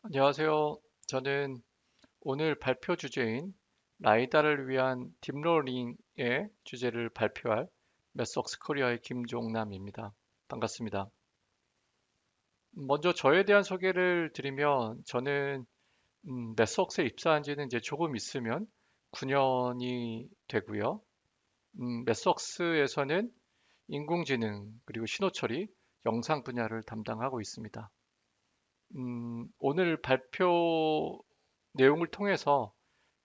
안녕하세요. 저는 오늘 발표 주제인 라이다를 위한 딥러닝의 주제를 발표할 메스웍스 코리아의 김종남입니다. 반갑습니다. 먼저 저에 대한 소개를 드리면 저는 메스웍스에 입사한 지는 이제 조금 있으면 9년이 되고요. 메스웍스에서는 인공지능 그리고 신호처리, 영상 분야를 담당하고 있습니다. 오늘 발표 내용을 통해서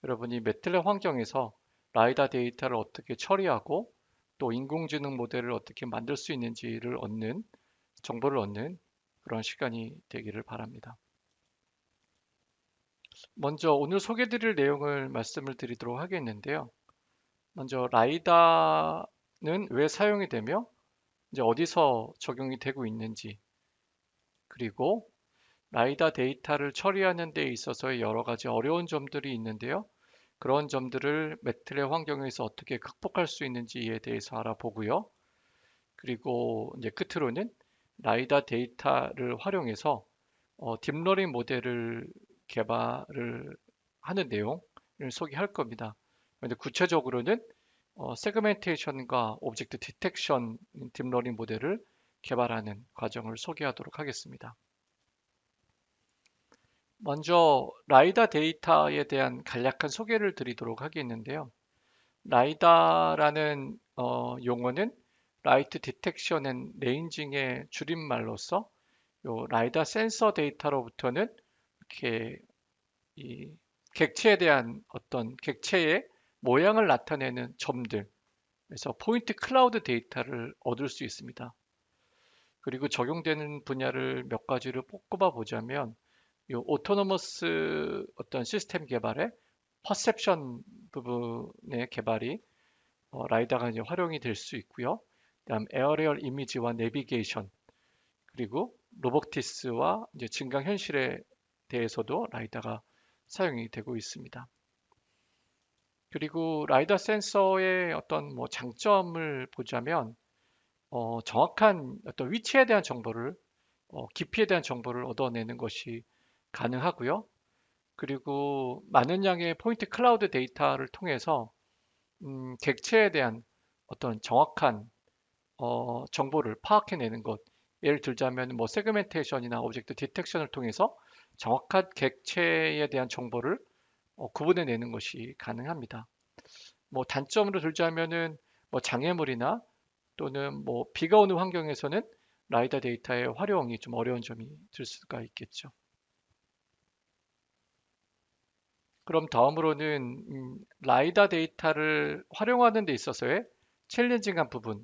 여러분이 매틀랩 환경에서 라이다 데이터를 어떻게 처리하고 또 인공지능 모델을 어떻게 만들 수 있는지를 정보를 얻는 그런 시간이 되기를 바랍니다. 먼저 오늘 소개드릴 내용을 말씀을 드리도록 하겠는데요. 먼저 라이다는 왜 사용이 되며 이제 어디서 적용이 되고 있는지, 그리고 라이다 데이터를 처리하는 데 있어서의 여러 가지 어려운 점들이 있는데요. 그런 점들을 매트랩 환경에서 어떻게 극복할 수 있는지에 대해서 알아보고요. 그리고 이제 끝으로는 라이다 데이터를 활용해서 딥러닝 모델을 개발을 하는 내용을 소개할 겁니다. 근데 구체적으로는 세그멘테이션과 오브젝트 디텍션 딥러닝 모델을 개발하는 과정을 소개하도록 하겠습니다. 먼저 라이다 데이터에 대한 간략한 소개를 드리도록 하겠는데요. 라이다라는 용어는 라이트 디텍션 앤 레인징의 줄임말로서 요 라이다 센서 데이터로부터는 이렇게 이 객체에 대한 어떤 객체의 모양을 나타내는 점들, 그래서 포인트 클라우드 데이터를 얻을 수 있습니다. 그리고 적용되는 분야를 몇 가지를 꼽아 보자면 요 오토노머스 어떤 시스템 개발에 퍼셉션 부분의 개발이 라이다가 이제 활용이 될 수 있고요. 그다음 에어리얼 이미지와 내비게이션, 그리고 로보티스와 이제 증강 현실에 대해서도 라이다가 사용이 되고 있습니다. 그리고 라이다 센서의 어떤 뭐 장점을 보자면 정확한 어떤 위치에 대한 정보를 깊이에 대한 정보를 얻어내는 것이 가능하고요. 그리고 많은 양의 포인트 클라우드 데이터를 통해서 객체에 대한 어떤 정확한 정보를 파악해내는 것. 예를 들자면 뭐 세그멘테이션이나 오브젝트 디텍션을 통해서 정확한 객체에 대한 정보를 구분해내는 것이 가능합니다. 뭐 단점으로 들자면은 뭐 장애물이나 또는 뭐 비가 오는 환경에서는 라이다 데이터의 활용이 좀 어려운 점이 들 수가 있겠죠. 그럼 다음으로는 라이다 데이터를 활용하는 데 있어서의 챌린징한 부분,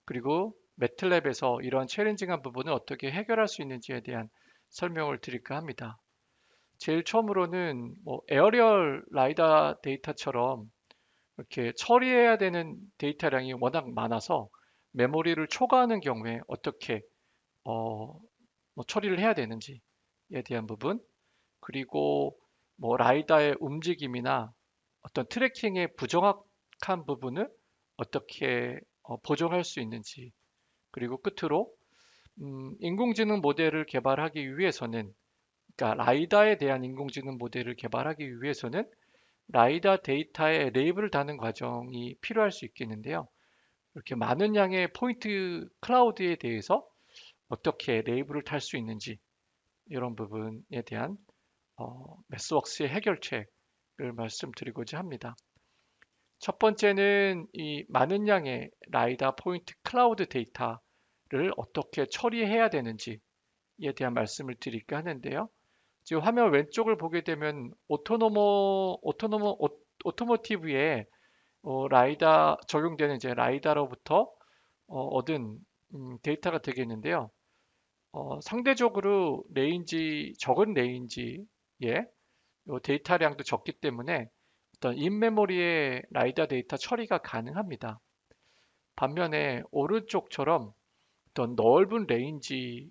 그리고 매틀랩에서 이러한 챌린징한 부분을 어떻게 해결할 수 있는지에 대한 설명을 드릴까 합니다. 제일 처음으로는 뭐 에어리얼 라이다 데이터처럼 이렇게 처리해야 되는 데이터량이 워낙 많아서 메모리를 초과하는 경우에 어떻게 어, 뭐 처리를 해야 되는지에 대한 부분, 그리고 뭐 라이다의 움직임이나 어떤 트래킹의 부정확한 부분을 어떻게 보정할 수 있는지, 그리고 끝으로 인공지능 모델을 개발하기 위해서는, 그러니까 라이다에 대한 인공지능 모델을 개발하기 위해서는 라이다 데이터에 레이블을 다는 과정이 필요할 수 있겠는데요. 이렇게 많은 양의 포인트 클라우드에 대해서 어떻게 레이블을 탈 수 있는지, 이런 부분에 대한 매스웍스의 해결책을 말씀드리고자 합니다. 첫 번째는 이 많은 양의 라이다 포인트 클라우드 데이터를 어떻게 처리해야 되는지에 대한 말씀을 드릴까 하는데요. 지금 화면 왼쪽을 보게 되면 오토모티브에 라이다 적용되는 이제 라이다로부터 얻은 데이터가 되겠는데요. 상대적으로 적은 레인지의 데이터량도 적기 때문에 어떤 인메모리의 라이다 데이터 처리가 가능합니다. 반면에 오른쪽처럼 어떤 넓은 레인지에서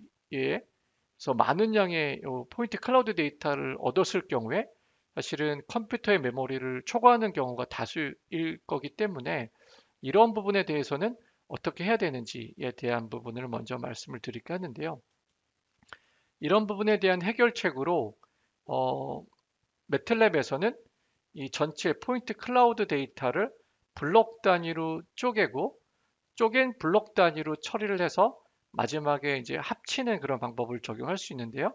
많은 양의 포인트 클라우드 데이터를 얻었을 경우에 사실은 컴퓨터의 메모리를 초과하는 경우가 다수일 거기 때문에 이런 부분에 대해서는 어떻게 해야 되는지에 대한 부분을 먼저 말씀을 드릴까 하는데요. 이런 부분에 대한 해결책으로 어, 매틀랩에서는 이 전체 포인트 클라우드 데이터를 블록 단위로 쪼개고 쪼갠 블록 단위로 처리를 해서 마지막에 이제 합치는 그런 방법을 적용할 수 있는데요.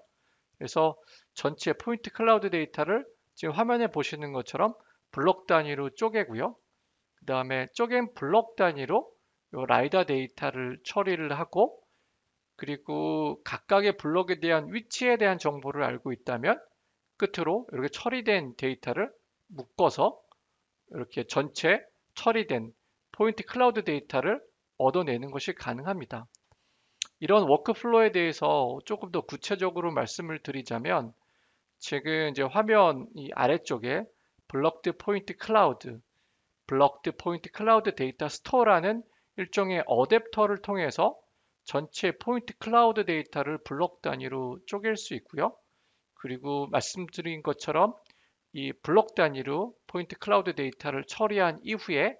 그래서 전체 포인트 클라우드 데이터를 지금 화면에 보시는 것처럼 블록 단위로 쪼개고요. 그 다음에 쪼갠 블록 단위로 요 라이다 데이터를 처리를 하고 그리고 각각의 블록에 대한 위치에 대한 정보를 알고 있다면 끝으로 이렇게 처리된 데이터를 묶어서 이렇게 전체 처리된 포인트 클라우드 데이터를 얻어내는 것이 가능합니다. 이런 워크플로우에 대해서 조금 더 구체적으로 말씀을 드리자면 지금 이제 화면 이 아래쪽에 블럭드 포인트 클라우드, 블럭드 포인트 클라우드 데이터 스토어라는 일종의 어댑터를 통해서 전체 포인트 클라우드 데이터를 블록 단위로 쪼갤 수 있고요. 그리고 말씀드린 것처럼 이 블록 단위로 포인트 클라우드 데이터를 처리한 이후에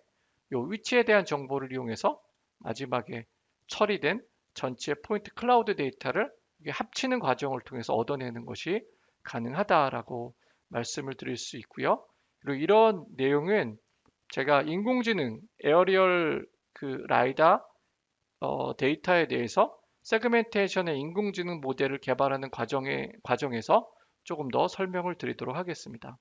이 위치에 대한 정보를 이용해서 마지막에 처리된 전체 포인트 클라우드 데이터를 합치는 과정을 통해서 얻어내는 것이 가능하다라고 말씀을 드릴 수 있고요. 그리고 이런 내용은 제가 인공지능 에어리얼 그 라이다 데이터에 대해서 세그멘테이션의 인공지능 모델을 개발하는 과정에서 조금 더 설명을 드리도록 하겠습니다.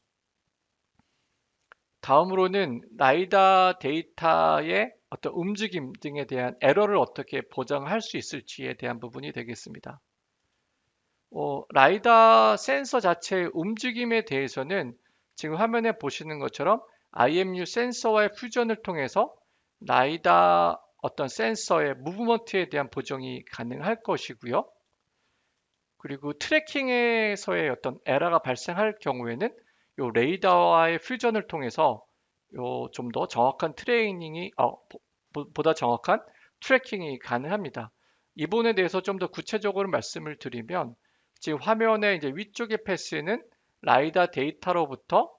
다음으로는 라이다 데이터의 어떤 움직임 등에 대한 에러를 어떻게 보장할 수 있을지에 대한 부분이 되겠습니다. 라이다 센서 자체의 움직임에 대해서는 지금 화면에 보시는 것처럼 IMU 센서와의 퓨전을 통해서 라이다 어떤 센서의 무브먼트에 대한 보정이 가능할 것이고요. 그리고 트래킹에서의 어떤 에러가 발생할 경우에는 요 레이더와의 퓨전을 통해서 요 좀 더 정확한 트레이닝이 보다 정확한 트래킹이 가능합니다. 이 부분에 대해서 좀 더 구체적으로 말씀을 드리면 지금 화면의 이제 위쪽의 패스는 라이다 데이터로부터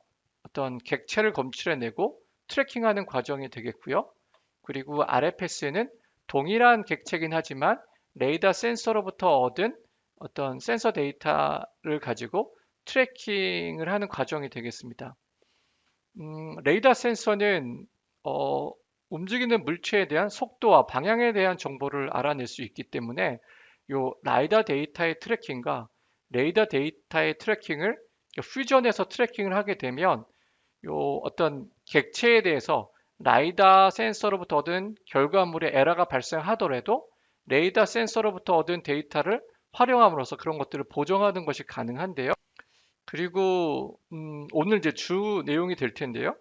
어떤 객체를 검출해내고 트래킹하는 과정이 되겠고요. 그리고 아래 패스는 동일한 객체긴 하지만 레이더 센서로부터 얻은 어떤 센서 데이터를 가지고 트래킹을 하는 과정이 되겠습니다. 레이더 센서는 움직이는 물체에 대한 속도와 방향에 대한 정보를 알아낼 수 있기 때문에 요 라이더 데이터의 트래킹과 레이더 데이터의 트래킹을 퓨전해서 트래킹을 하게 되면 요 어떤 객체에 대해서 라이다 센서로부터 얻은 결과물에 에러가 발생하더라도 레이더 센서로부터 얻은 데이터를 활용함으로써 그런 것들을 보정하는 것이 가능한데요. 그리고 오늘 이제 주 내용이 될 텐데요.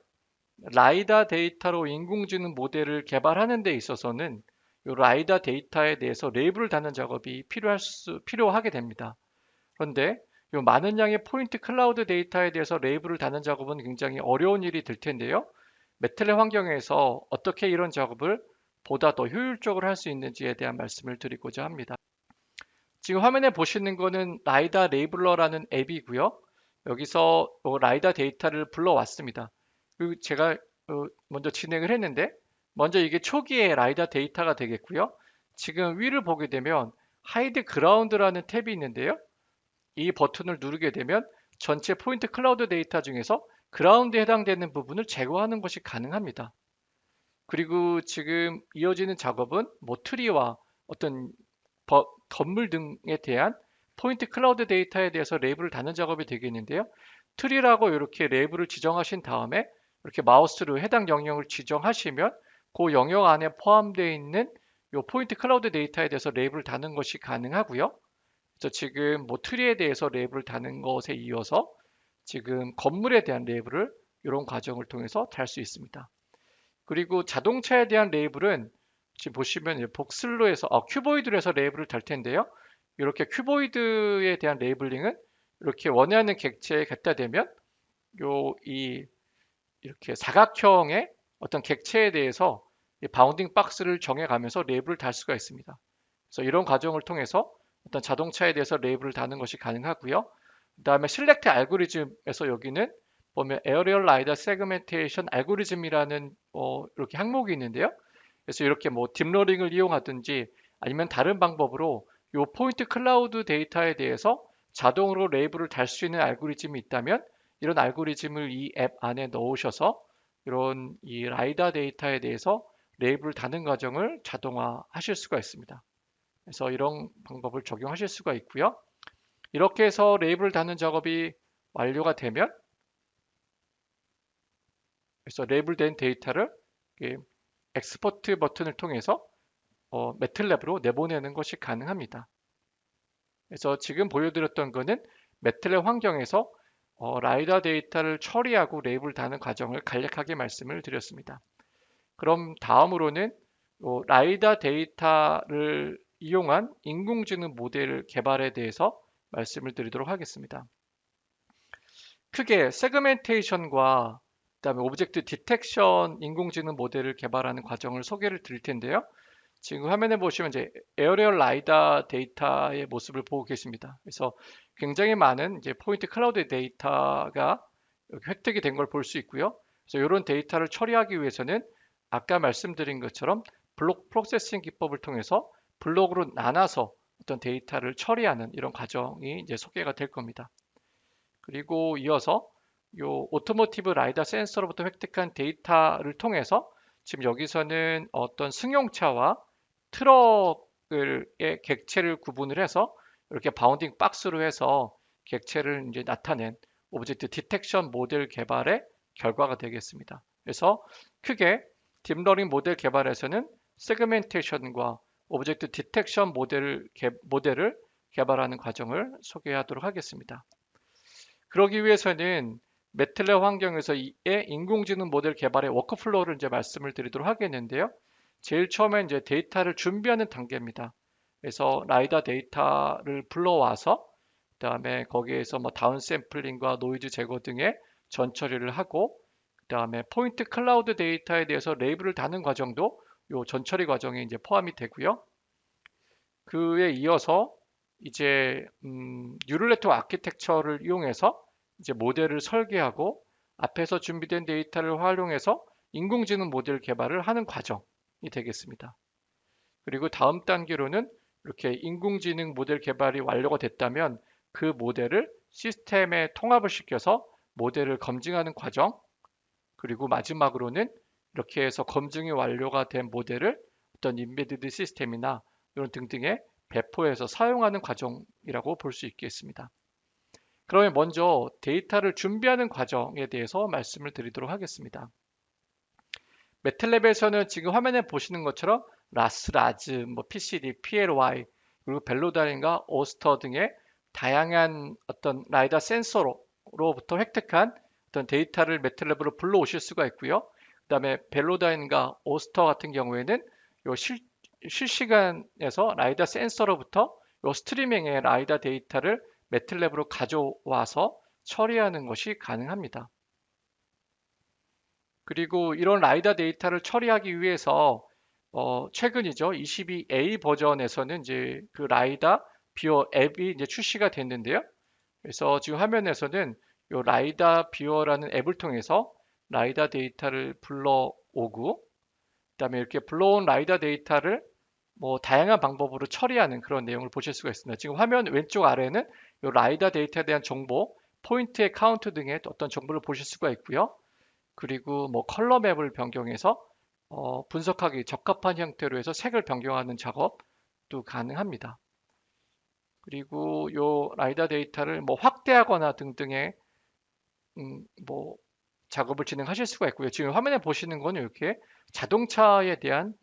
라이다 데이터로 인공지능 모델을 개발하는 데 있어서는 이 라이다 데이터에 대해서 레이블을 다는 작업이 필요하게 됩니다. 그런데 이 많은 양의 포인트 클라우드 데이터에 대해서 레이블을 다는 작업은 굉장히 어려운 일이 될 텐데요. 매틀랩 환경에서 어떻게 이런 작업을 보다 더 효율적으로 할 수 있는지에 대한 말씀을 드리고자 합니다. 지금 화면에 보시는 거는 라이다 레이블러라는 앱이고요. 여기서 라이다 데이터를 불러왔습니다. 그리고 제가 먼저 진행을 했는데 먼저 이게 초기의 라이다 데이터가 되겠고요. 지금 위를 보게 되면 하이드 그라운드라는 탭이 있는데요. 이 버튼을 누르게 되면 전체 포인트 클라우드 데이터 중에서 그라운드에 해당되는 부분을 제거하는 것이 가능합니다. 그리고 지금 이어지는 작업은 뭐 트리와 어떤 건물 등에 대한 포인트 클라우드 데이터에 대해서 레이블을 다는 작업이 되겠는데요. 트리라고 이렇게 레이블을 지정하신 다음에 이렇게 마우스로 해당 영역을 지정하시면 그 영역 안에 포함되어 있는 이 포인트 클라우드 데이터에 대해서 레이블을 다는 것이 가능하고요. 그래서 지금 뭐 트리에 대해서 레이블을 다는 것에 이어서 지금 건물에 대한 레이블을 이런 과정을 통해서 달 수 있습니다. 그리고 자동차에 대한 레이블은 지금 보시면 복슬로 해서 큐보이드로 해서 레이블을 달 텐데요. 이렇게 큐보이드에 대한 레이블링은 이렇게 원하는 객체에 갖다 대면 이렇게 사각형의 어떤 객체에 대해서 바운딩 박스를 정해가면서 레이블을 달 수가 있습니다. 그래서 이런 과정을 통해서 어떤 자동차에 대해서 레이블을 다는 것이 가능하고요. 그다음에 셀렉트 알고리즘에서 여기는 보면 에어리얼 라이더 세그멘테이션 알고리즘이라는 이렇게 항목이 있는데요. 그래서 이렇게 뭐 딥러닝을 이용하든지 아니면 다른 방법으로 이 포인트 클라우드 데이터에 대해서 자동으로 레이블을 달 수 있는 알고리즘이 있다면 이런 알고리즘을 이 앱 안에 넣으셔서 이런 이 라이다 데이터에 대해서 레이블을 다는 과정을 자동화하실 수가 있습니다. 그래서 이런 방법을 적용하실 수가 있고요. 이렇게 해서 레이블을 다는 작업이 완료가 되면 그래서 레이블된 데이터를 엑스포트 버튼을 통해서 매틀랩으로 내보내는 것이 가능합니다. 그래서 지금 보여드렸던 거는 매틀랩 환경에서 라이다 데이터를 처리하고 레이블 다는 과정을 간략하게 말씀을 드렸습니다. 그럼 다음으로는 라이다 데이터를 이용한 인공지능 모델 개발에 대해서 말씀을 드리도록 하겠습니다. 크게 세그멘테이션과 그다음에 오브젝트 디텍션 인공지능 모델을 개발하는 과정을 소개를 드릴 텐데요. 지금 화면에 보시면 이제 에어리얼 라이다 데이터의 모습을 보고 계십니다. 그래서 굉장히 많은 이제 포인트 클라우드 데이터가 획득이 된 걸 볼 수 있고요. 그래서 이런 데이터를 처리하기 위해서는 아까 말씀드린 것처럼 블록 프로세싱 기법을 통해서 블록으로 나눠서 어떤 데이터를 처리하는 이런 과정이 이제 소개가 될 겁니다. 그리고 이어서 요 오토모티브 라이다 센서로부터 획득한 데이터를 통해서 지금 여기서는 어떤 승용차와 트럭의 객체를 구분을 해서 이렇게 바운딩 박스로 해서 객체를 이제 나타낸 오브젝트 디텍션 모델 개발의 결과가 되겠습니다. 그래서 크게 딥러닝 모델 개발에서는 세그멘테이션과 오브젝트 디텍션 모델을 개발하는 과정을 소개하도록 하겠습니다. 그러기 위해서는 매틀랩 환경에서의 인공지능 모델 개발의 워크플로우를 이제 말씀을 드리도록 하겠는데요. 제일 처음에 이제 데이터를 준비하는 단계입니다. 그래서 라이다 데이터를 불러와서 그다음에 거기에서 뭐 다운 샘플링과 노이즈 제거 등의 전 처리를 하고 그다음에 포인트 클라우드 데이터에 대해서 레이블을 다는 과정도 요 전처리 과정에 이제 포함이 되고요. 그에 이어서 이제 뉴럴 네트워크 아키텍처를 이용해서 이제 모델을 설계하고 앞에서 준비된 데이터를 활용해서 인공지능 모델 개발을 하는 과정이 되겠습니다. 그리고 다음 단계로는 이렇게 인공지능 모델 개발이 완료가 됐다면 그 모델을 시스템에 통합을 시켜서 모델을 검증하는 과정, 그리고 마지막으로는 이렇게 해서 검증이 완료가 된 모델을 어떤 인베디드 시스템이나 이런 등등의 배포해서 사용하는 과정이라고 볼 수 있겠습니다. 그러면 먼저 데이터를 준비하는 과정에 대해서 말씀을 드리도록 하겠습니다. 매틀랩에서는 지금 화면에 보시는 것처럼 라스, 라즈, 뭐 PCD, PLY, 그리고 벨로다린과 오스터 등의 다양한 어떤 라이다 센서로부터 획득한 어떤 데이터를 매틀랩으로 불러오실 수가 있고요. 그다음에 벨로다인과 오스터 같은 경우에는 요 실시간에서 라이다 센서로부터 요 스트리밍의 라이다 데이터를 매틀랩으로 가져와서 처리하는 것이 가능합니다. 그리고 이런 라이다 데이터를 처리하기 위해서 최근이죠. 22A 버전에서는 이제 그 라이다 뷰어 앱이 이제 출시가 됐는데요. 그래서 지금 화면에서는 이 라이다 뷰어라는 앱을 통해서 라이다 데이터를 불러오고 그다음에 이렇게 불러온 라이다 데이터를 뭐 다양한 방법으로 처리하는 그런 내용을 보실 수가 있습니다. 지금 화면 왼쪽 아래는 이 라이다 데이터에 대한 정보, 포인트의 카운트 등의 어떤 정보를 보실 수가 있고요. 그리고 뭐 컬러 맵을 변경해서 분석하기 적합한 형태로 해서 색을 변경하는 작업도 가능합니다. 그리고 요 라이다 데이터를 뭐 확대하거나 등등의 뭐 작업을 진행하실 수가 있고요. 지금 화면에 보시는 건 이렇게 자동차에 대한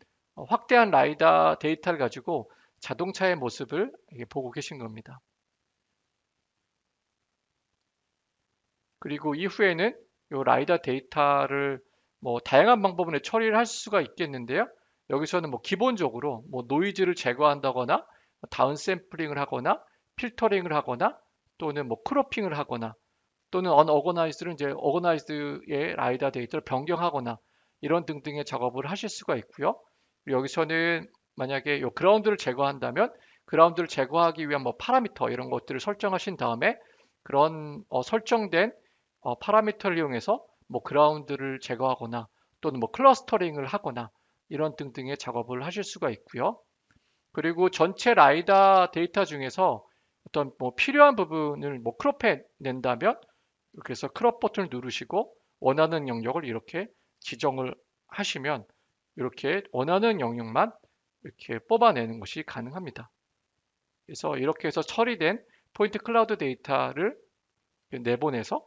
확대한 라이다 데이터를 가지고 자동차의 모습을 보고 계신 겁니다. 그리고 이후에는 이 라이다 데이터를 뭐 다양한 방법으로 처리를 할 수가 있겠는데요. 여기서는 뭐 기본적으로 뭐 노이즈를 제거한다거나 다운 샘플링을 하거나 필터링을 하거나 또는 뭐 크로핑을 하거나 또는 언어거나이즈를 이제 어거나이즈의 라이다 데이터를 변경하거나 이런 등등의 작업을 하실 수가 있고요. 여기서는 만약에 요 그라운드를 제거한다면 그라운드를 제거하기 위한 뭐 파라미터 이런 것들을 설정하신 다음에 그런 설정된 파라미터를 이용해서 뭐 그라운드를 제거하거나 또는 뭐 클러스터링을 하거나 이런 등등의 작업을 하실 수가 있고요. 그리고 전체 라이다 데이터 중에서 어떤 뭐 필요한 부분을 뭐 크롭해 낸다면 이렇게 해서 크롭 버튼을 누르시고 원하는 영역을 이렇게 지정을 하시면 이렇게 원하는 영역만 이렇게 뽑아내는 것이 가능합니다. 그래서 이렇게 해서 처리된 포인트 클라우드 데이터를 내보내서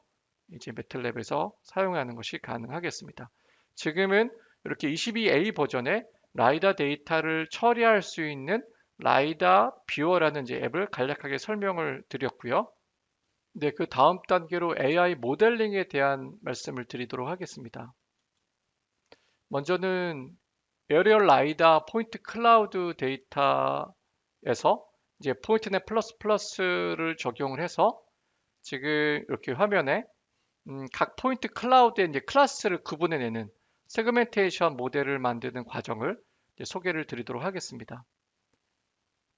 이제 매틀랩에서 사용하는 것이 가능하겠습니다. 지금은 이렇게 22A 버전의 라이다 데이터를 처리할 수 있는 라이다 뷰어라는 이제 앱을 간략하게 설명을 드렸고요. 네, 그 다음 단계로 AI 모델링에 대한 말씀을 드리도록 하겠습니다. 먼저는 에어리얼 라이다 포인트 클라우드 데이터에서 이제 포인트넷 플러스 플러스를 적용을 해서 지금 이렇게 화면에 각 포인트 클라우드의 이제 클래스를 구분해내는 세그멘테이션 모델을 만드는 과정을 이제 소개를 드리도록 하겠습니다.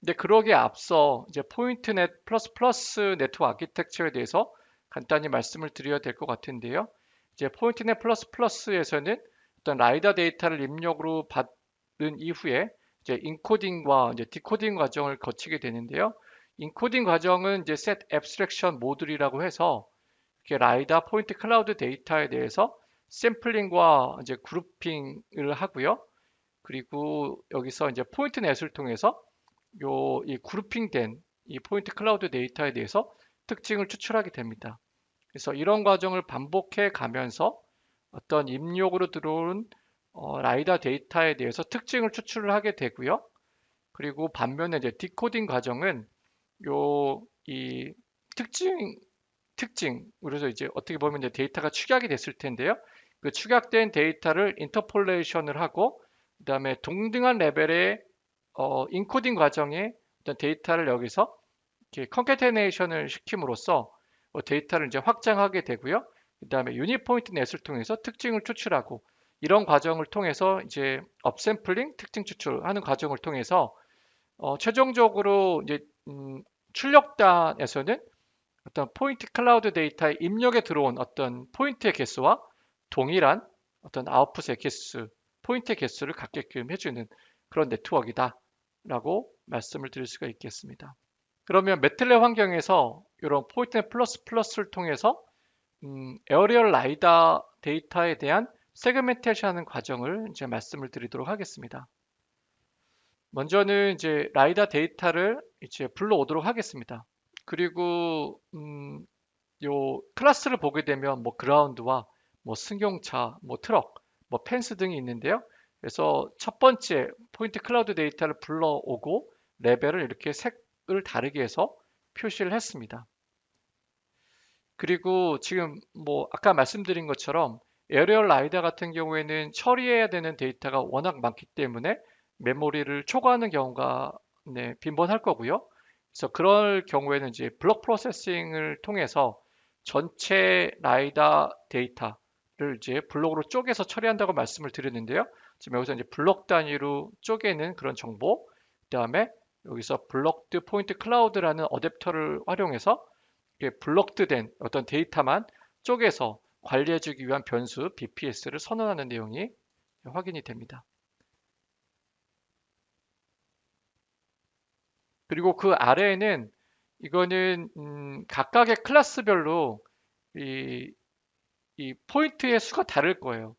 근데 그러기에 앞서 이제 포인트넷 플러스 플러스 네트워크 아키텍처에 대해서 간단히 말씀을 드려야 될 것 같은데요. 이제 포인트넷 플러스 플러스에서는 어떤 라이다 데이터를 입력으로 받은 이후에 이제 인코딩과 이제 디코딩 과정을 거치게 되는데요. 인코딩 과정은 이제 set abstraction 모듈이라고 해서 이렇게 라이다 포인트 클라우드 데이터에 대해서 샘플링과 이제 그룹핑을 하고요. 그리고 여기서 이제 포인트 넷을 통해서 이 그룹핑된 이 포인트 클라우드 데이터에 대해서 특징을 추출하게 됩니다. 그래서 이런 과정을 반복해 가면서 어떤 입력으로 들어온 라이다 데이터에 대해서 특징을 추출을 하게 되고요. 그리고 반면에 이제 디코딩 과정은 이 특징, 그래서 이제 어떻게 보면 이제 데이터가 축약이 됐을 텐데요. 그 축약된 데이터를 인터폴레이션을 하고 그다음에 동등한 레벨의 인코딩 과정에 어떤 데이터를 여기서 이렇게 컨캐테네이션을 시킴으로써 데이터를 이제 확장하게 되고요. 그다음에 유니포인트 넷을 통해서 특징을 추출하고 이런 과정을 통해서 이제 업샘플링, 특징 추출하는 과정을 통해서 최종적으로 이제 출력단에서는 어떤 포인트 클라우드 데이터의 입력에 들어온 어떤 포인트의 개수와 동일한 어떤 아웃풋의 개수, 포인트의 개수를 갖게끔 해주는 그런 네트워크이다라고 말씀을 드릴 수가 있겠습니다. 그러면 매틀랩 환경에서 이런 포인트넷 플러스 플러스를 통해서 에어리얼 라이다 데이터에 대한 세그멘테이션하는 과정을 이제 말씀을 드리도록 하겠습니다. 먼저는 이제 라이다 데이터를 이제 불러오도록 하겠습니다. 그리고 요 클래스를 보게 되면 뭐 그라운드와 뭐 승용차, 뭐 트럭, 뭐 펜스 등이 있는데요. 그래서 첫 번째 포인트 클라우드 데이터를 불러오고 레벨을 이렇게 색을 다르게 해서 표시를 했습니다. 그리고 지금 뭐 아까 말씀드린 것처럼 에어리얼 라이다 같은 경우에는 처리해야 되는 데이터가 워낙 많기 때문에 메모리를 초과하는 경우가 빈번할 거고요. 그래서 그럴 경우에는 이제 블록 프로세싱을 통해서 전체 라이다 데이터를 이제 블록으로 쪼개서 처리한다고 말씀을 드렸는데요. 지금 여기서 이제 블록 단위로 쪼개는 그런 정보, 그다음에 여기서 블록드 포인트 클라우드라는 어댑터를 활용해서 블록드된 어떤 데이터만 쪼개서 관리해주기 위한 변수 BPS를 선언하는 내용이 확인이 됩니다. 그리고 그 아래에는 이거는 각각의 클래스별로 이, 이 포인트의 수가 다를 거예요.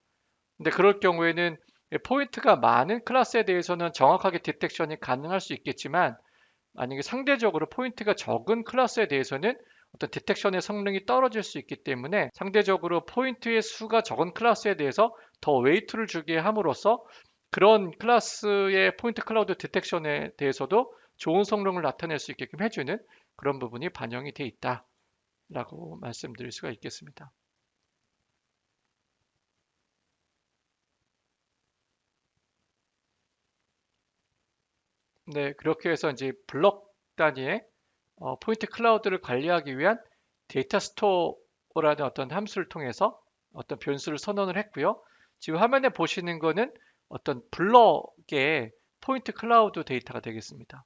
근데 그럴 경우에는 포인트가 많은 클래스에 대해서는 정확하게 디텍션이 가능할 수 있겠지만 만약에 상대적으로 포인트가 적은 클래스에 대해서는 어떤 디텍션의 성능이 떨어질 수 있기 때문에 상대적으로 포인트의 수가 적은 클래스에 대해서 더 웨이트를 주게 함으로써 그런 클래스의 포인트 클라우드 디텍션에 대해서도 좋은 성능을 나타낼 수 있게끔 해주는 그런 부분이 반영이 돼 있다라고 말씀드릴 수가 있겠습니다. 네, 그렇게 해서 이제 블록 단위의 포인트 클라우드를 관리하기 위한 데이터 스토어라는 어떤 함수를 통해서 어떤 변수를 선언을 했고요. 지금 화면에 보시는 거는 어떤 블럭의 포인트 클라우드 데이터가 되겠습니다.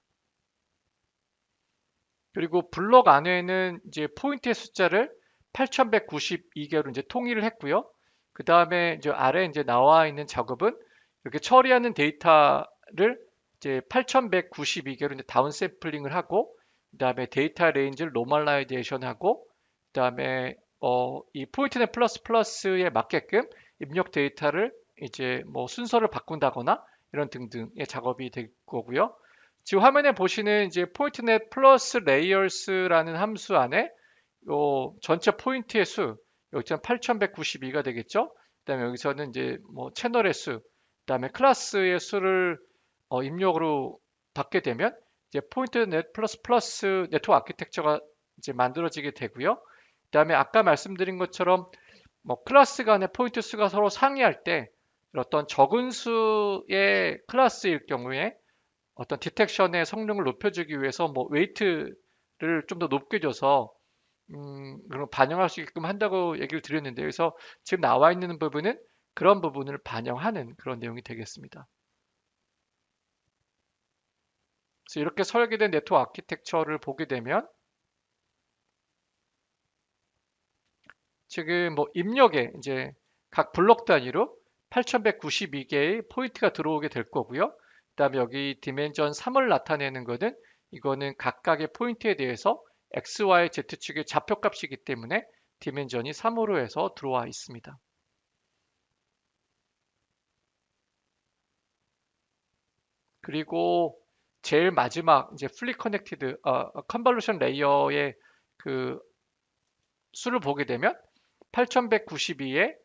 그리고 블록 안에는 이제 포인트의 숫자를 8192개로 이제 통일을 했고요. 그 다음에 이제 아래 이제 나와 있는 작업은 이렇게 처리하는 데이터를 이제 8192개로 이제 다운 샘플링을 하고 그다음에 데이터 레인지를 노멀라이제이션하고, 그다음에 이 포인트넷 플러스 플러스에 맞게끔 입력 데이터를 이제 뭐 순서를 바꾼다거나 이런 등등의 작업이 될 거고요. 지금 화면에 보시는 이제 포인트넷 플러스 레이어스라는 함수 안에 요 전체 포인트의 수, 여기서는 8192가 되겠죠. 그다음에 여기서는 이제 뭐 채널의 수, 그다음에 클래스의 수를 입력으로 받게 되면 이제 포인트 넷 플러스 플러스 네트워크 아키텍처가 이제 만들어지게 되고요. 그다음에 아까 말씀드린 것처럼 뭐 클래스 간의 포인트 수가 서로 상이할 때 어떤 적은 수의 클래스일 경우에 어떤 디텍션의 성능을 높여주기 위해서 뭐 웨이트를 좀 더 높게 줘서 그런 반영할 수 있게끔 한다고 얘기를 드렸는데, 그래서 지금 나와 있는 부분은 그런 부분을 반영하는 그런 내용이 되겠습니다. 그래서 이렇게 설계된 네트워크 아키텍처를 보게 되면 지금 뭐 입력에 이제 각 블록 단위로 8192개의 포인트가 들어오게 될 거고요. 그다음에 여기 디멘전 3을 나타내는 거는 이거는 각각의 포인트에 대해서 x, y, z축의 좌표값이기 때문에 디멘전이 3으로 해서 들어와 있습니다. 그리고 제일 마지막 이제 풀리 커넥티드 컨볼루션 레이어의 그 수를 보게 되면 8192에 1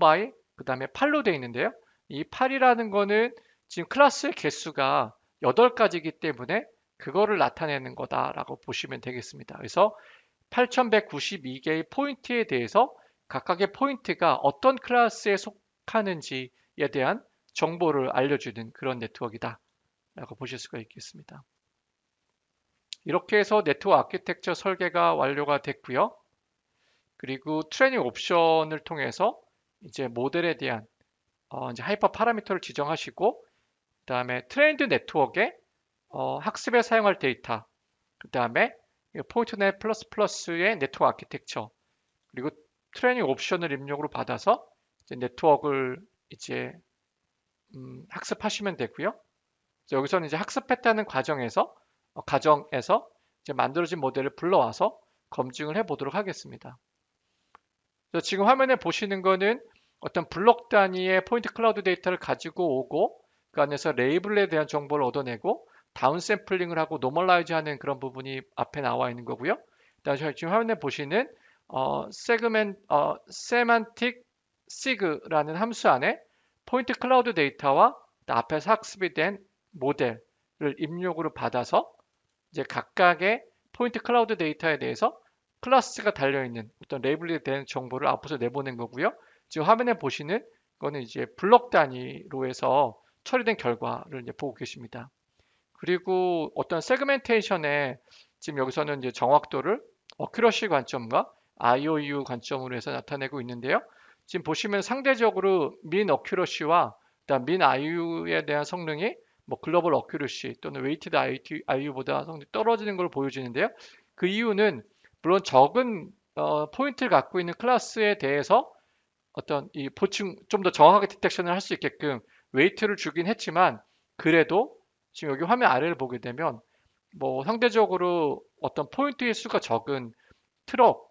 by 그다음에 8로 되어 있는데요. 이 8이라는 거는 지금 클래스의 개수가 8가지이기 때문에 그거를 나타내는 거다라고 보시면 되겠습니다. 그래서 8192개의 포인트에 대해서 각각의 포인트가 어떤 클래스에 속하는지에 대한 정보를 알려주는 그런 네트워크이다 라고 보실 수가 있겠습니다. 이렇게 해서 네트워크 아키텍처 설계가 완료가 됐고요. 그리고 트레이닝 옵션을 통해서 이제 모델에 대한 이제 하이퍼 파라미터를 지정하시고, 그다음에 트레인드 네트워크에 학습에 사용할 데이터, 그다음에 포인트넷 플러스 플러스의 네트워크 아키텍처, 그리고 트레이닝 옵션을 입력으로 받아서 이제 네트워크를 이제 학습하시면 되고요. 여기서는 이제 학습했다는 과정에서 이제 만들어진 모델을 불러와서 검증을 해보도록 하겠습니다. 지금 화면에 보시는 거는 어떤 블록 단위의 포인트 클라우드 데이터를 가지고 오고 그 안에서 레이블에 대한 정보를 얻어내고 다운 샘플링을 하고 노멀라이즈 하는 그런 부분이 앞에 나와 있는 거고요. 그다음에 지금 화면에 보시는 세만틱 시그라는 함수 안에 포인트 클라우드 데이터와 앞에서 학습이 된 모델을 입력으로 받아서 이제 각각의 포인트 클라우드 데이터에 대해서 클래스가 달려있는 어떤 레이블에 대한 정보를 앞으로 내보낸 거고요. 지금 화면에 보시는 거는 이제 블록 단위로 해서 처리된 결과를 이제 보고 계십니다. 그리고 어떤 세그멘테이션에 지금 여기서는 이제 정확도를 어큐러시 관점과 IOU 관점으로 해서 나타내고 있는데요. 지금 보시면 상대적으로 민 어큐러시와 그다음 민 IOU에 대한 성능이 뭐 글로벌 어큐러시 또는 웨이티드 IOU보다 성능이 떨어지는 걸 보여주는데요. 그 이유는 물론 적은 포인트를 갖고 있는 클래스에 대해서 어떤 이 보충 좀 더 정확하게 디텍션을 할 수 있게끔 웨이트를 주긴 했지만, 그래도 지금 여기 화면 아래를 보게 되면 뭐 상대적으로 어떤 포인트의 수가 적은 트럭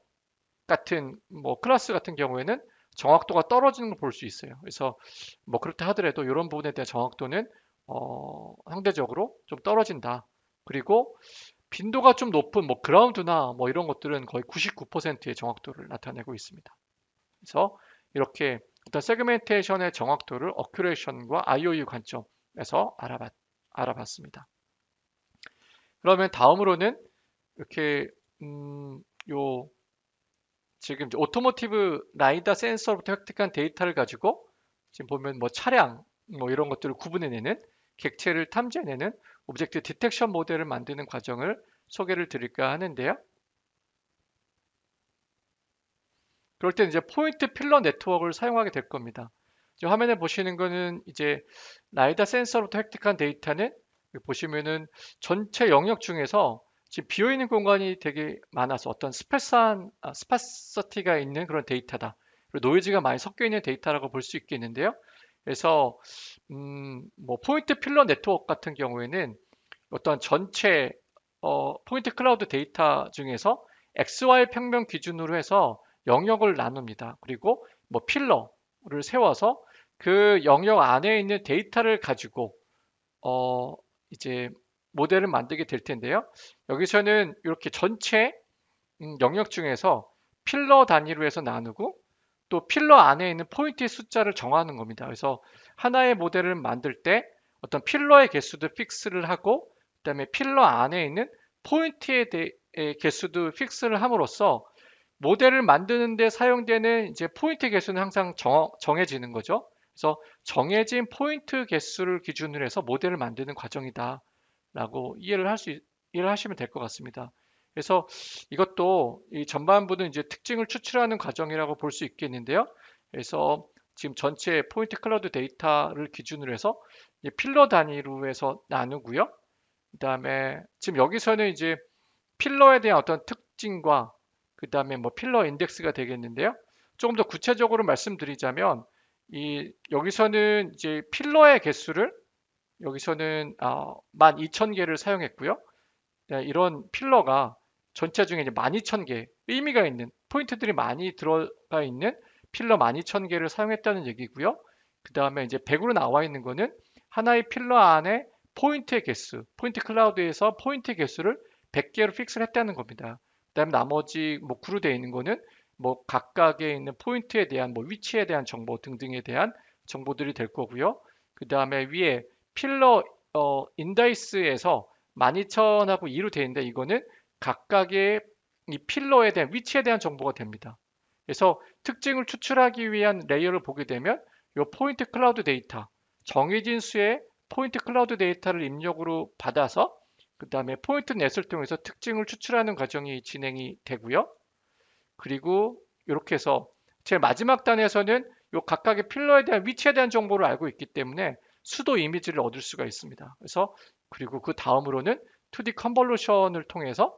같은 뭐 클래스 같은 경우에는 정확도가 떨어지는 걸 볼 수 있어요. 그래서 뭐 그렇다 하더라도 이런 부분에 대한 정확도는 상대적으로 좀 떨어진다. 그리고 빈도가 좀 높은 뭐 그라운드나 뭐 이런 것들은 거의 99%의 정확도를 나타내고 있습니다. 그래서 이렇게 어떤 세그멘테이션의 정확도를 어큐레이션과 IOU 관점에서 알아봤습니다. 그러면 다음으로는 이렇게 요 지금 오토모티브 라이다 센서로부터 획득한 데이터를 가지고 지금 보면 뭐 차량 뭐 이런 것들을 구분해내는 객체를 탐지해내는 오브젝트 디텍션 모델을 만드는 과정을 소개를 드릴까 하는데요. 그럴 때는 이제 포인트 필러 네트워크를 사용하게 될 겁니다. 지금 화면에 보시는 거는 이제 라이다 센서로부터 획득한 데이터는 보시면은 전체 영역 중에서 지금 비어있는 공간이 되게 많아서 어떤 스파서티가 있는 그런 데이터다. 그리고 노이즈가 많이 섞여 있는 데이터라고 볼 수 있겠는데요. 그래서 뭐 포인트 필러 네트워크 같은 경우에는 어떤 전체 포인트 클라우드 데이터 중에서 XY 평면 기준으로 해서 영역을 나눕니다. 그리고 뭐 필러를 세워서 그 영역 안에 있는 데이터를 가지고 어, 이제 모델을 만들게 될 텐데요. 여기서는 이렇게 전체 영역 중에서 필러 단위로 해서 나누고 또 필러 안에 있는 포인트의 숫자를 정하는 겁니다. 그래서 하나의 모델을 만들 때 어떤 필러의 개수도 픽스를 하고 그다음에 필러 안에 있는 포인트의 개수도 픽스를 함으로써 모델을 만드는데 사용되는 이제 포인트 개수는 항상 정해지는 거죠. 그래서 정해진 포인트 개수를 기준으로 해서 모델을 만드는 과정이다라고 이해를 하시면 될 것 같습니다. 그래서 이것도 이 전반부는 이제 특징을 추출하는 과정이라고 볼 수 있겠는데요. 그래서 지금 전체 포인트 클라우드 데이터를 기준으로 해서 필러 단위로 해서 나누고요. 그다음에 지금 여기서는 이제 필러에 대한 어떤 특징과 그다음에 뭐 필러 인덱스가 되겠는데요. 조금 더 구체적으로 말씀드리자면 여기서는 이제 필러의 개수를 여기서는 12,000개를 사용했고요. 네, 이런 필러가 전체 중에 이제 12,000개 의미가 있는 포인트들이 많이 들어가 있는 필러 12,000개를 사용했다는 얘기고요. 그 다음에 이제 100으로 나와 있는 거는 하나의 필러 안에 포인트의 개수, 포인트 클라우드에서 포인트 개수를 100개로 픽스를 했다는 겁니다. 그다음에 나머지 뭐 구로 되어 있는 거는 뭐 각각에 있는 포인트에 대한 뭐 위치에 대한 정보 등등에 대한 정보들이 될 거고요. 그 다음에 위에 필러 인다이스에서 12,000하고 2로 되어 있는데 이거는 각각의 이 필러에 대한 위치에 대한 정보가 됩니다. 그래서 특징을 추출하기 위한 레이어를 보게 되면 이 포인트 클라우드 데이터, 정해진 수의 포인트 클라우드 데이터를 입력으로 받아서 그 다음에 포인트 넷을 통해서 특징을 추출하는 과정이 진행이 되고요. 그리고 이렇게 해서 제일 마지막 단에서는 이 각각의 필러에 대한 위치에 대한 정보를 알고 있기 때문에 수도 이미지를 얻을 수가 있습니다. 그래서 그리고 그 다음으로는 2D 컨볼루션을 통해서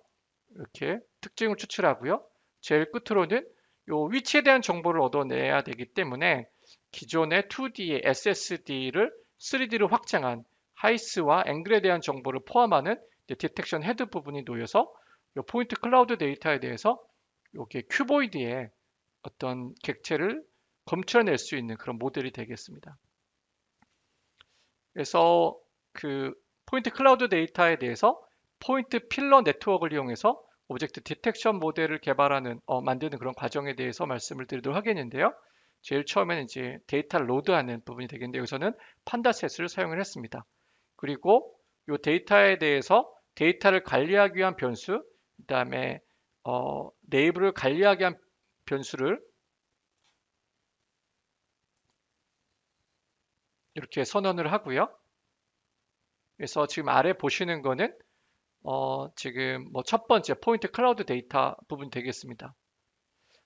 이렇게 특징을 추출하고요. 제일 끝으로는 이 위치에 대한 정보를 얻어내야 되기 때문에 기존의 2D의 SSD를 3D로 확장한 하이스와 앵글에 대한 정보를 포함하는 디텍션 헤드 부분이 놓여서 이 포인트 클라우드 데이터에 대해서 이게 큐보이드의 어떤 객체를 검출해낼 수 있는 그런 모델이 되겠습니다. 그래서 그 포인트 클라우드 데이터에 대해서 포인트 필러 네트워크를 이용해서 오브젝트 디텍션 모델을 만드는 그런 과정에 대해서 말씀을 드리도록 하겠는데요. 제일 처음에는 이제 데이터를 로드하는 부분이 되겠는데 여기서는 판다셋을 사용을 했습니다. 그리고 이 데이터에 대해서 데이터를 관리하기 위한 변수, 그다음에 레이블을 관리하기 위한 변수를 이렇게 선언을 하고요. 그래서 지금 아래 보시는 거는 지금 뭐 첫 번째 포인트 클라우드 데이터 부분 되겠습니다.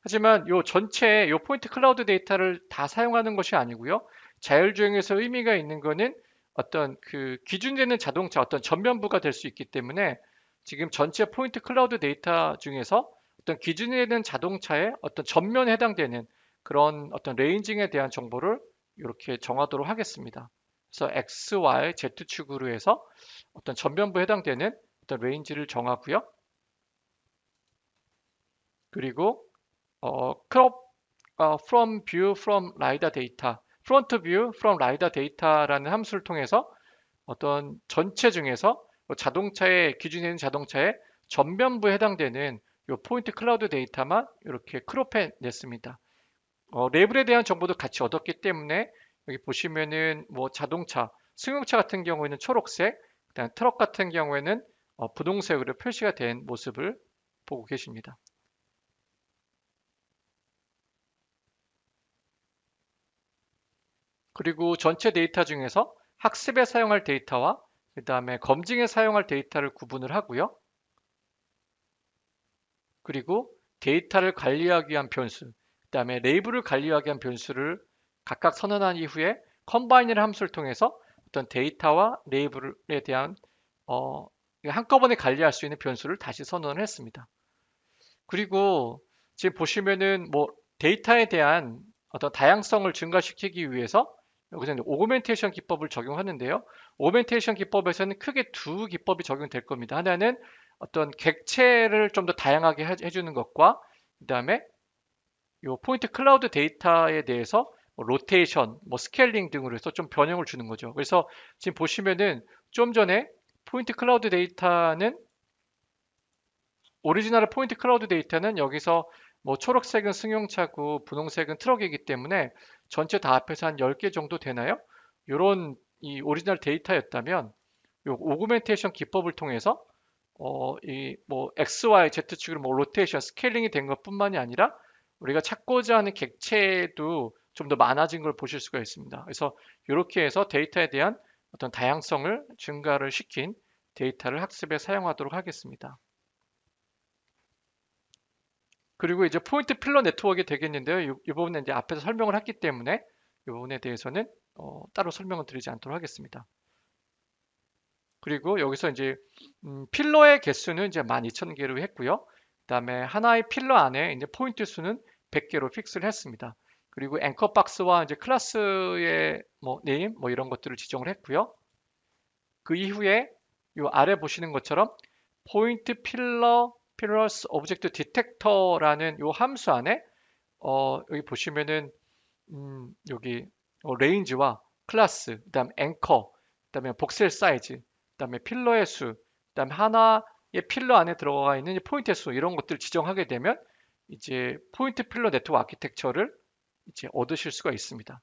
하지만 요 전체 요 포인트 클라우드 데이터를 다 사용하는 것이 아니고요. 자율주행에서 의미가 있는 거는 어떤 그 기준되는 자동차 어떤 전면부가 될 수 있기 때문에 지금 전체 포인트 클라우드 데이터 중에서 어떤 기준되는 자동차의 어떤 전면에 해당되는 그런 어떤 레인징에 대한 정보를 이렇게 정하도록 하겠습니다. 그래서 X, Y, Z축으로 해서 어떤 전면부에 해당되는 어떤 레인지를 정하고요. 그리고 crop from view from lidar data, front view from lidar data라는 함수를 통해서 어떤 전체 중에서 자동차의 기준에 있는 자동차의 전면부에 해당되는 이 포인트 클라우드 데이터만 이렇게 크롭해 냈습니다. 레이블에 대한 정보도 같이 얻었기 때문에 여기 보시면은 뭐 자동차, 승용차 같은 경우에는 초록색, 그다음 트럭 같은 경우에는 분홍색으로 표시가 된 모습을 보고 계십니다. 그리고 전체 데이터 중에서 학습에 사용할 데이터와 그 다음에 검증에 사용할 데이터를 구분을 하고요. 그리고 데이터를 관리하기 위한 변수, 그 다음에 레이블을 관리하기 위한 변수를 각각 선언한 이후에 컴바인이라는 함수를 통해서 어떤 데이터와 레이블에 대한 한꺼번에 관리할 수 있는 변수를 다시 선언을 했습니다. 그리고 지금 보시면은 뭐 데이터에 대한 어떤 다양성을 증가시키기 위해서 여기서는 오그멘테이션 기법을 적용하는데요. 오그멘테이션 기법에서는 크게 두 기법이 적용될 겁니다. 하나는 어떤 객체를 좀 더 다양하게 해주는 것과 그다음에 요 포인트 클라우드 데이터에 대해서 뭐 로테이션, 뭐 스케일링 등으로 해서 좀 변형을 주는 거죠. 그래서 지금 보시면은 좀 전에 포인트 클라우드 데이터는 오리지널 포인트 클라우드 데이터는 여기서 뭐 초록색은 승용차고 분홍색은 트럭이기 때문에 전체 다 합해서 한 10개 정도 되나요? 요런 이 오리지널 데이터였다면 요 오그멘테이션 기법을 통해서 이 뭐 X, Y, Z축으로 뭐 로테이션, 스케일링이 된 것뿐만이 아니라 우리가 찾고자 하는 객체도 좀 더 많아진 걸 보실 수가 있습니다. 그래서 이렇게 해서 데이터에 대한 어떤 다양성을 증가를 시킨 데이터를 학습에 사용하도록 하겠습니다. 그리고 이제 포인트 필러 네트워크가 되겠는데요. 이 부분은 이제 앞에서 설명을 했기 때문에 이 부분에 대해서는 따로 설명을 드리지 않도록 하겠습니다. 그리고 여기서 이제 필러의 개수는 이제 12,000개로 했고요. 그다음에 하나의 필러 안에 이제 포인트 수는 100개로 픽스를 했습니다. 그리고 앵커 박스와 이제 클래스의 뭐 네임 뭐 이런 것들을 지정을 했고요. 그 이후에 이 아래 보시는 것처럼 포인트 필러스 오브젝트 디텍터라는 이 함수 안에 여기 보시면은 여기 레인지와 클래스, 그다음 앵커, 그다음에 복셀 사이즈, 그다음에 필러의 수, 그다음에 하나의 필러 안에 들어가 있는 포인트의 수 이런 것들을 지정하게 되면 이제 포인트 필러 네트워크 아키텍처를 이제 얻으실 수가 있습니다.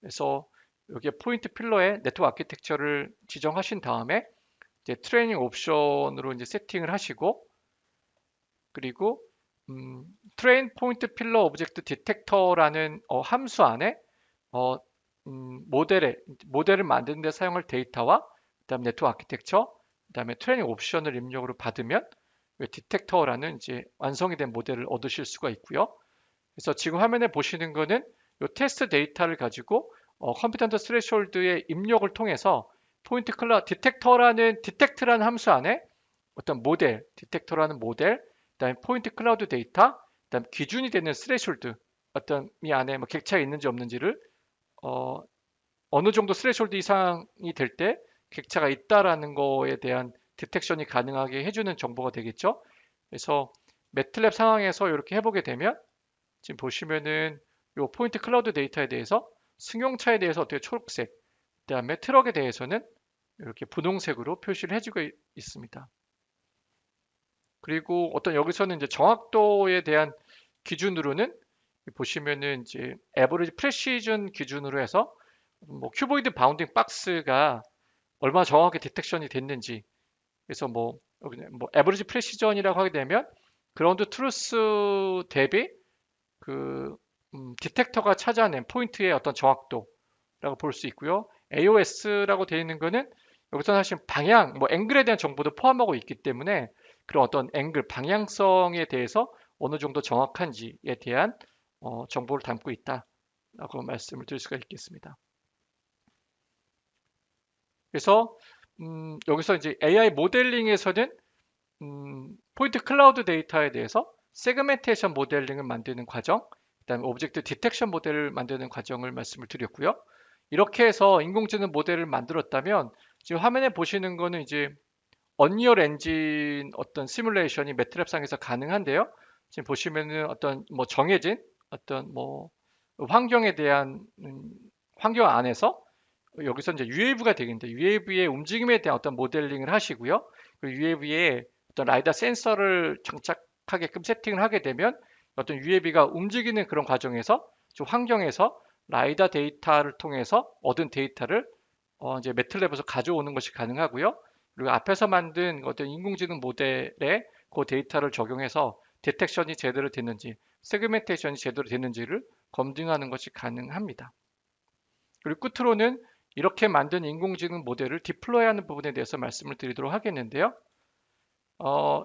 그래서 여기에 포인트 필러의 네트워크 아키텍처를 지정하신 다음에 이제 트레이닝 옵션으로 이제 세팅을 하시고 그리고 트레인 포인트 필러 오브젝트 디텍터라는 함수 안에 어, 모델을 만드는 데 사용할 데이터와 그다음 네트워크 아키텍처, 그다음에 트레이닝 옵션을 입력으로 받으면 디텍터라는 이제 완성이 된 모델을 얻으실 수가 있고요. 그래서 지금 화면에 보시는 거는 이 테스트 데이터를 가지고 컴피턴트 스레시홀드의 입력을 통해서 포인트 클라 디텍트라는 함수 안에 어떤 모델, 디텍터라는 모델, 그다음에 포인트 클라우드 데이터, 그다음 기준이 되는 스레시홀드 어떤 이 안에 뭐 객차가 있는지 없는지를 어, 어느 정도 스레시홀드 이상이 될 때 객차가 있다라는 거에 대한 디텍션이 가능하게 해주는 정보가 되겠죠. 그래서 매틀랩 상황에서 이렇게 해보게 되면 지금 보시면은 요 포인트 클라우드 데이터에 대해서 승용차에 대해서 어떻게 초록색, 그다음에 트럭에 대해서는 이렇게 분홍색으로 표시를 해주고 있습니다. 그리고 어떤 여기서는 이제 정확도에 대한 기준으로는 보시면은 이제 에버리지 프레시전 기준으로 해서 뭐 큐보이드 바운딩 박스가 얼마나 정확하게 디텍션이 됐는지 그래서 뭐 에버리지 프레시전이라고 하게 되면 그라운드 트루스 대비 그 디텍터가 찾아낸 포인트의 어떤 정확도라고 볼 수 있고요. AOS라고 되어 있는 거는 여기서 사실 방향, 뭐 앵글에 대한 정보도 포함하고 있기 때문에 그런 어떤 앵글, 방향성에 대해서 어느 정도 정확한지에 대한 정보를 담고 있다라고 말씀을 드릴 수가 있겠습니다. 그래서 여기서 이제 AI 모델링에서는 포인트 클라우드 데이터에 대해서 세그멘테이션 모델링을 만드는 과정, 그다음에 오브젝트 디텍션 모델을 만드는 과정을 말씀을 드렸고요. 이렇게 해서 인공지능 모델을 만들었다면 지금 화면에 보시는 거는 이제 언리얼 엔진 어떤 시뮬레이션이 매트랩상에서 가능한데요. 지금 보시면은 어떤 뭐 정해진 어떤 뭐 환경에 대한 환경 안에서 여기서 이제 UAV가 되겠는데 UAV의 움직임에 대한 어떤 모델링을 하시고요. 그리고 UAV에 어떤 라이다 센서를 장착하게끔 세팅을 하게 되면 어떤 UAV가 움직이는 그런 과정에서 좀 환경에서 라이다 데이터를 통해서 얻은 데이터를 이제 매틀랩에서 가져오는 것이 가능하고요. 그리고 앞에서 만든 어떤 인공지능 모델에 그 데이터를 적용해서 디텍션이 제대로 됐는지, 세그멘테이션이 제대로 됐는지를 검증하는 것이 가능합니다. 그리고 끝으로는 이렇게 만든 인공지능 모델을 디플로이하는 부분에 대해서 말씀을 드리도록 하겠는데요.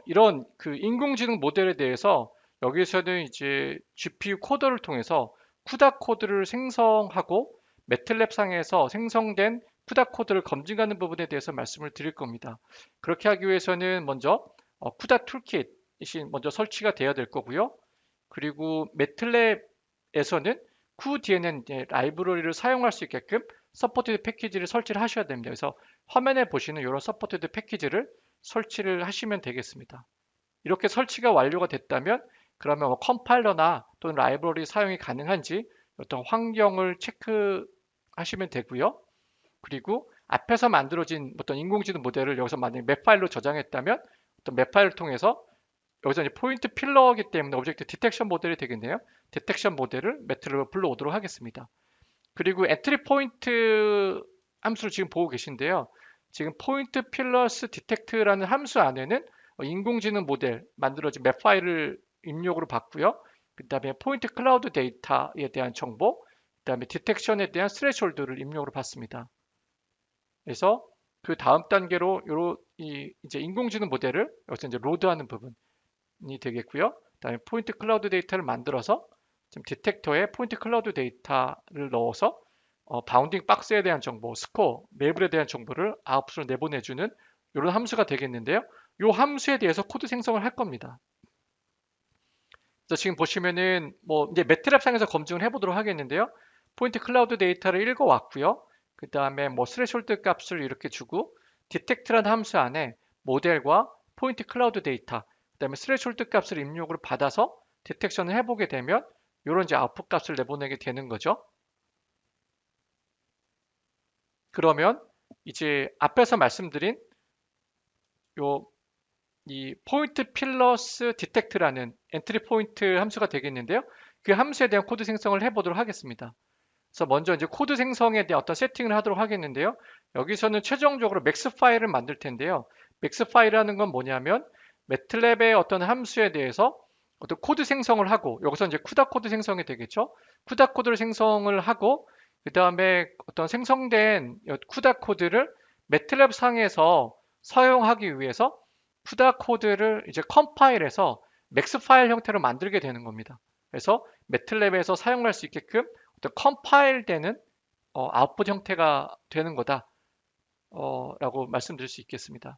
이런 그 인공지능 모델에 대해서 여기서는 이제 GPU 코더를 통해서 쿠다 코드를 생성하고 매틀랩 상에서 생성된 쿠다 코드를 검증하는 부분에 대해서 말씀을 드릴 겁니다. 그렇게 하기 위해서는 먼저 쿠다 툴킷이 먼저 설치가 되어야 될 거고요. 그리고 매틀랩에서는 그 뒤에는 이제 라이브러리를 사용할 수 있게끔 서포티드 패키지를 설치를 하셔야 됩니다. 그래서 화면에 보시는 이런 서포티드 패키지를 설치를 하시면 되겠습니다. 이렇게 설치가 완료가 됐다면 그러면 뭐 컴파일러나 또는 라이브러리 사용이 가능한지 어떤 환경을 체크하시면 되고요. 그리고 앞에서 만들어진 어떤 인공지능 모델을 여기서 만약에 맵 파일로 저장했다면 어떤 맵 파일을 통해서 여기서 이제 포인트 필러이기 때문에 오브젝트 디텍션 모델이 되겠네요. 디텍션 모델을 매트랩으로 불러오도록 하겠습니다. 그리고 엔트리 포인트 함수를 지금 보고 계신데요. 지금 포인트 필러스 디텍트라는 함수 안에는 인공지능 모델 만들어진 맵 파일을 입력으로 받고요. 그 다음에 포인트 클라우드 데이터에 대한 정보, 그 다음에 디텍션에 대한 스레숄드를 입력으로 받습니다. 그래서 그 다음 단계로 이제 인공지능 모델을 여기서 이제 로드하는 부분이 되겠고요. 그다음에 포인트 클라우드 데이터를 만들어서 지금 디텍터에 포인트 클라우드 데이터를 넣어서 바운딩 박스에 대한 정보, 스코어, 레이블에 대한 정보를 아웃풋으로 내보내주는 이런 함수가 되겠는데요. 이 함수에 대해서 코드 생성을 할 겁니다. 그래서 지금 보시면은 뭐 이제 매트랩 상에서 검증을 해보도록 하겠는데요. 포인트 클라우드 데이터를 읽어왔고요. 그 다음에 뭐 스레숄드 값을 이렇게 주고 디텍트라는 함수 안에 모델과 포인트 클라우드 데이터, 그 다음에 스레숄드 값을 입력으로 받아서 디텍션을 해보게 되면 이런 이제 아웃풋 값을 내보내게 되는 거죠. 그러면 이제 앞에서 말씀드린 이 포인트 필러스 디텍트라는 엔트리 포인트 함수가 되겠는데요. 그 함수에 대한 코드 생성을 해보도록 하겠습니다. 그래서 먼저 이제 코드 생성에 대한 어떤 세팅을 하도록 하겠는데요. 여기서는 최종적으로 맥스 파일을 만들 텐데요. 맥스 파일이라는 건 뭐냐면 매틀랩의 어떤 함수에 대해서 어떤 코드 생성을 하고 여기서 이제 쿠다 코드 생성이 되겠죠. 쿠다 코드를 생성을 하고 그 다음에 어떤 생성된 쿠다 코드를 매틀랩 상에서 사용하기 위해서 쿠다 코드를 이제 컴파일해서 맥스 파일 형태로 만들게 되는 겁니다. 그래서 매틀랩에서 사용할 수 있게끔 어떤 컴파일되는 아웃풋 형태가 되는 거다 라고 말씀드릴 수 있겠습니다.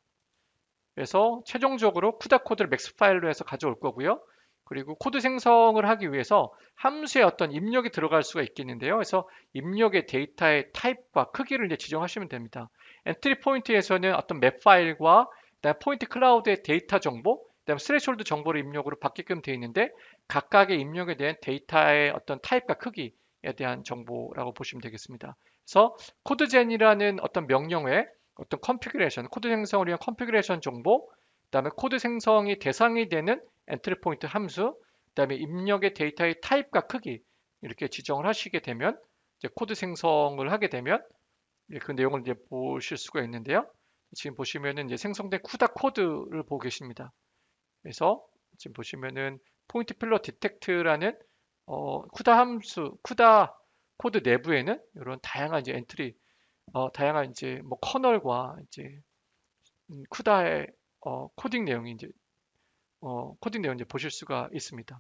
그래서 최종적으로 쿠다 코드를 맥스 파일로 해서 가져올 거고요. 그리고 코드 생성을 하기 위해서 함수에 어떤 입력이 들어갈 수가 있겠는데요. 그래서 입력의 데이터의 타입과 크기를 이제 지정하시면 됩니다. 엔트리 포인트에서는 어떤 맵 파일과 그다음에 포인트 클라우드의 데이터 정보, 그다음에 스레숄드 정보를 입력으로 받게끔 되어 있는데 각각의 입력에 대한 데이터의 어떤 타입과 크기에 대한 정보라고 보시면 되겠습니다. 그래서 코드젠이라는 어떤 명령어에 어떤 컨피그레이션, 코드 생성을 위한 컨피그레이션 정보, 그다음에 코드 생성이 대상이 되는 엔트리 포인트 함수, 그다음에 입력의 데이터의 타입과 크기 이렇게 지정을 하시게 되면 이제 코드 생성을 하게 되면 그 내용을 이제 보실 수가 있는데요. 지금 보시면은 이제 생성된 쿠다 코드를 보고 계십니다. 그래서 지금 보시면은 포인트 필러 디텍트라는 쿠다 함수, 쿠다 코드 내부에는 이런 다양한 이제 엔트리, 다양한 이제 뭐 커널과 이제 쿠다의 코딩 내용이 이제 코딩 내용 이제 보실 수가 있습니다.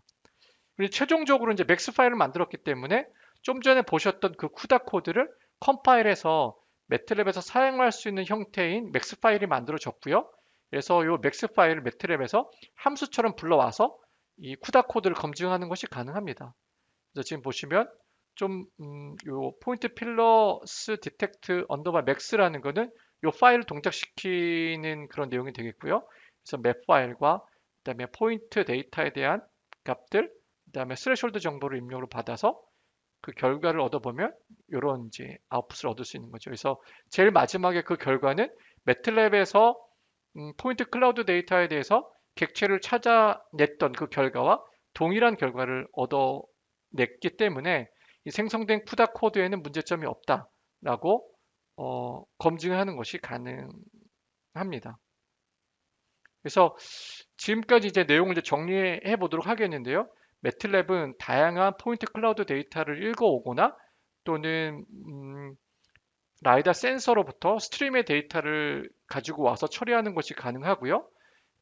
그리고 최종적으로 이제 맥스 파일을 만들었기 때문에 좀 전에 보셨던 그 쿠다 코드를 컴파일해서 매트랩에서 사용할 수 있는 형태인 맥스 파일이 만들어졌고요. 그래서 이 맥스 파일을 매트랩에서 함수처럼 불러와서 이 쿠다 코드를 검증하는 것이 가능합니다. 그래서 지금 보시면 요 포인트 필러스 디텍트 언더바 맥스라는 거는 요 파일을 동작시키는 그런 내용이 되겠고요. 그래서 맵 파일과 그다음에 포인트 데이터에 대한 값들, 그다음에 스레숄드 정보를 입력으로 받아서 그 결과를 얻어보면 이런 이제 아웃풋을 얻을 수 있는 거죠. 그래서 제일 마지막에 그 결과는 매틀랩에서 포인트 클라우드 데이터에 대해서 객체를 찾아냈던 그 결과와 동일한 결과를 얻어냈기 때문에 이 생성된 쿠다 코드에는 문제점이 없다라고 검증하는 것이 가능합니다. 그래서 지금까지 이제 내용을 이제 정리해 보도록 하겠는데요. 매틀랩은 다양한 포인트 클라우드 데이터를 읽어오거나 또는 라이다 센서로부터 스트림의 데이터를 가지고 와서 처리하는 것이 가능하고요.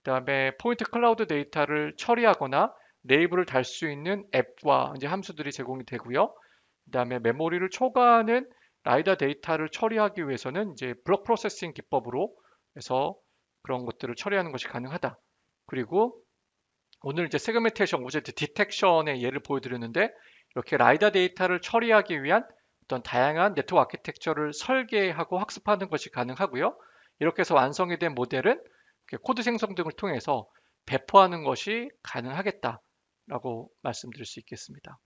그다음에 포인트 클라우드 데이터를 처리하거나 레이블을 달 수 있는 앱과 이제 함수들이 제공이 되고요. 그다음에 메모리를 초과하는 라이다 데이터를 처리하기 위해서는 이제 블록 프로세싱 기법으로 해서 그런 것들을 처리하는 것이 가능하다. 그리고 오늘 이제 세그멘테이션 오브젝트 디텍션의 예를 보여드렸는데 이렇게 라이다 데이터를 처리하기 위한 어떤 다양한 네트워크 아키텍처를 설계하고 학습하는 것이 가능하고요. 이렇게 해서 완성이 된 모델은 코드 생성 등을 통해서 배포하는 것이 가능하겠다라고 말씀드릴 수 있겠습니다.